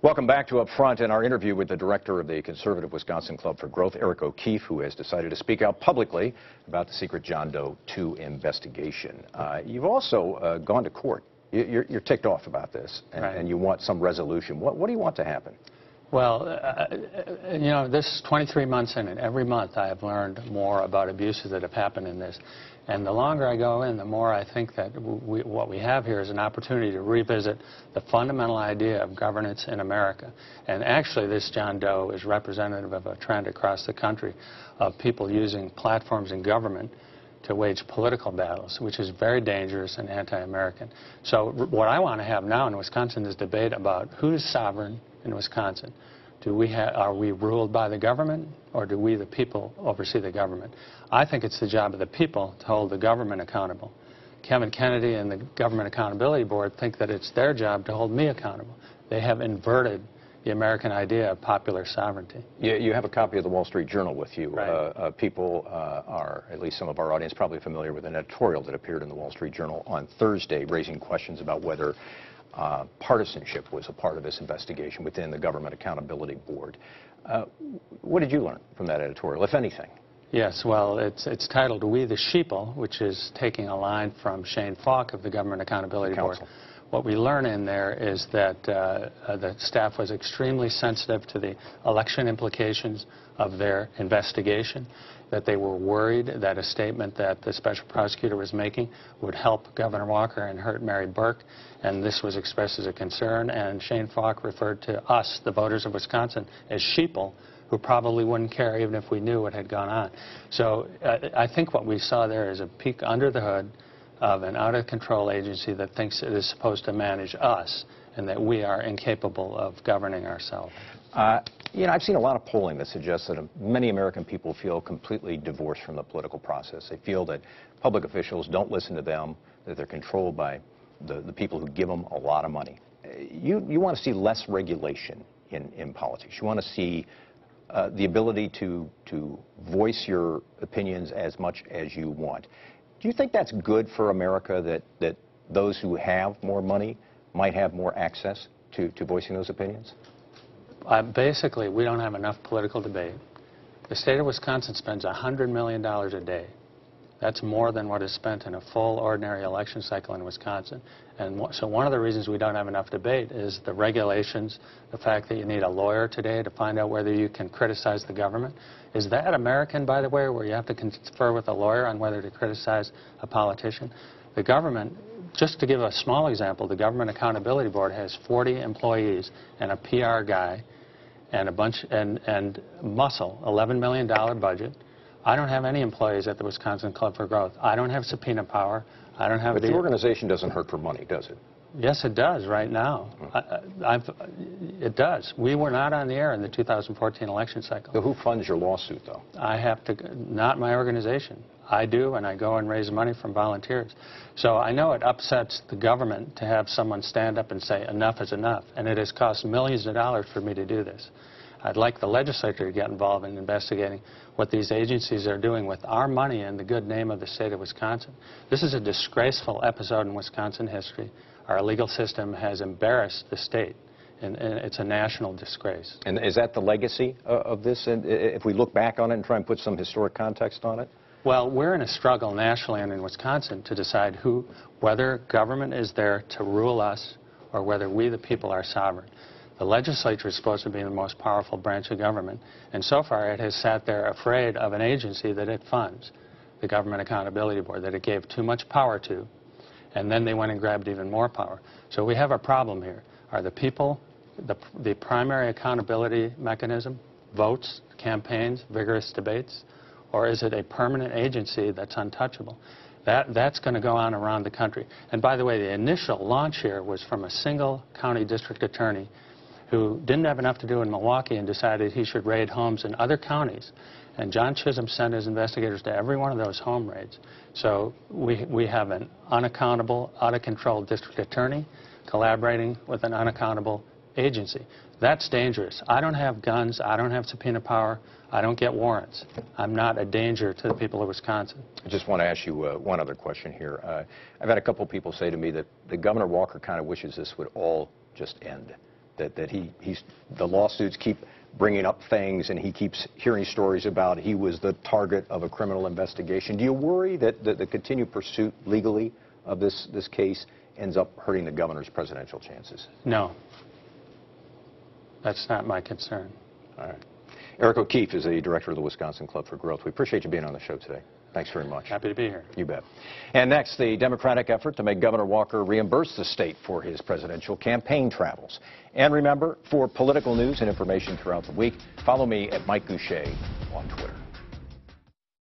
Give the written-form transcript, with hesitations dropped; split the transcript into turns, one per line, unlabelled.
Welcome back to Up Front and our interview with the director of the Conservative Wisconsin Club for Growth, Eric O'Keefe, who has decided to speak out publicly about the secret John Doe 2 investigation. You've also gone to court. You're ticked off about this, and you want some resolution. What do you want to happen?
Well, you know, this is 23 months in, and every month I have learned more about abuses that have happened in this. And the longer I go in, the more I think that what we have here is an opportunity to revisit the fundamental idea of governance in America. And actually, this John Doe is representative of a trend across the country of people using platforms in government to wage political battles, which is very dangerous and anti-American. So what I want to have now in Wisconsin is debate about who is sovereign in Wisconsin. Are we ruled by the government, or do we, the people, oversee the government? I think it's the job of the people to hold the government accountable. Kevin Kennedy and the Government Accountability Board think that it's their job to hold me accountable. They have inverted the American idea of popular sovereignty.
You have a copy of the Wall Street Journal with you.
Right.
People are, at least some of our audience, probably familiar with an editorial that appeared in the Wall Street Journal on Thursday, raising questions about whether partisanship was a part of this investigation within the Government Accountability Board. What did you learn from that editorial, if anything?
Yes, well, it's titled We the Sheeple, which is taking a line from Shane Falk of the Government Accountability Board. What we learn in there is that the staff was extremely sensitive to the election implications of their investigation, that they were worried that a statement that the special prosecutor was making would help Governor Walker and hurt Mary Burke, and this was expressed as a concern, and Shane Falk referred to us, the voters of Wisconsin, as sheeple, who probably wouldn't care even if we knew what had gone on. So I think what we saw there is a peek under the hood of an out-of-control agency that thinks it is supposed to manage us and that we are incapable of governing ourselves.
You know, I've seen a lot of polling that suggests that many American people feel completely divorced from the political process. They feel that public officials don't listen to them, that they're controlled by the people who give them a lot of money. You want to see less regulation in politics. You want to see the ability to voice your opinions as much as you want. Do you think that's good for America, that those who have more money might have more access to voicing those opinions?
Basically, we don't have enough political debate. The state of Wisconsin spends $100 million a day. That's more than what is spent in a full ordinary election cycle in Wisconsin. And so one of the reasons we don't have enough debate is the regulations, the fact that you need a lawyer today to find out whether you can criticize the government. Is that American, by the way, where you have to confer with a lawyer on whether to criticize a politician? The government, just to give a small example, the Government Accountability Board has 40 employees and a PR guy and a bunch and muscle, $11 million budget. I don't have any employees at the Wisconsin Club for Growth. I don't have subpoena power. I don't have.
But the organization doesn't hurt for money, does it?
Yes, it does right now. It does. We were not on the air in the 2014 election cycle.
So who funds your lawsuit, though?
I have to, not my organization. I do, and I go and raise money from volunteers. So I know it upsets the government to have someone stand up and say enough is enough, and it has cost millions of dollars for me to do this. I'd like the legislature to get involved in investigating what these agencies are doing with our money and the good name of the state of Wisconsin. This is a disgraceful episode in Wisconsin history. Our legal system has embarrassed the state, and it's a national disgrace.
And is that the legacy of this? And if we look back on it and try and put some historic context on it?
Well, we're in a struggle nationally and in Wisconsin to decide whether government is there to rule us or whether we, the people, are sovereign. The legislature is supposed to be the most powerful branch of government, and so far it has sat there afraid of an agency that it funds, the Government Accountability Board, that it gave too much power to, and then they went and grabbed even more power. So we have a problem here. Are the people the primary accountability mechanism, votes, campaigns, vigorous debates, or is it a permanent agency that's untouchable? That's going to go on around the country. And by the way, the initial launch here was from a single county district attorney who didn't have enough to do in Milwaukee and decided he should raid homes in other counties. And John Chisholm sent his investigators to every one of those home raids. So we have an unaccountable, out-of-control district attorney collaborating with an unaccountable agency. That's dangerous. I don't have guns. I don't have subpoena power. I don't get warrants. I'm not a danger to the people of Wisconsin.
I just want to ask you one other question here. I've had a couple people say to me that Governor Walker kind of wishes this would all just end. that the lawsuits keep bringing up things, and he keeps hearing stories about he was the target of a criminal investigation. Do you worry that the continued pursuit legally of this case ends up hurting the governor's presidential chances?
No. That's not my concern.
All right. Eric O'Keefe is the director of the Wisconsin Club for Growth. We appreciate you being on the show today. Thanks very much.
Happy to be here.
You bet. And next, the Democratic effort to make Governor Walker reimburse the state for his presidential campaign travels. And remember, for political news and information throughout the week, follow me at Mike Goucher on Twitter.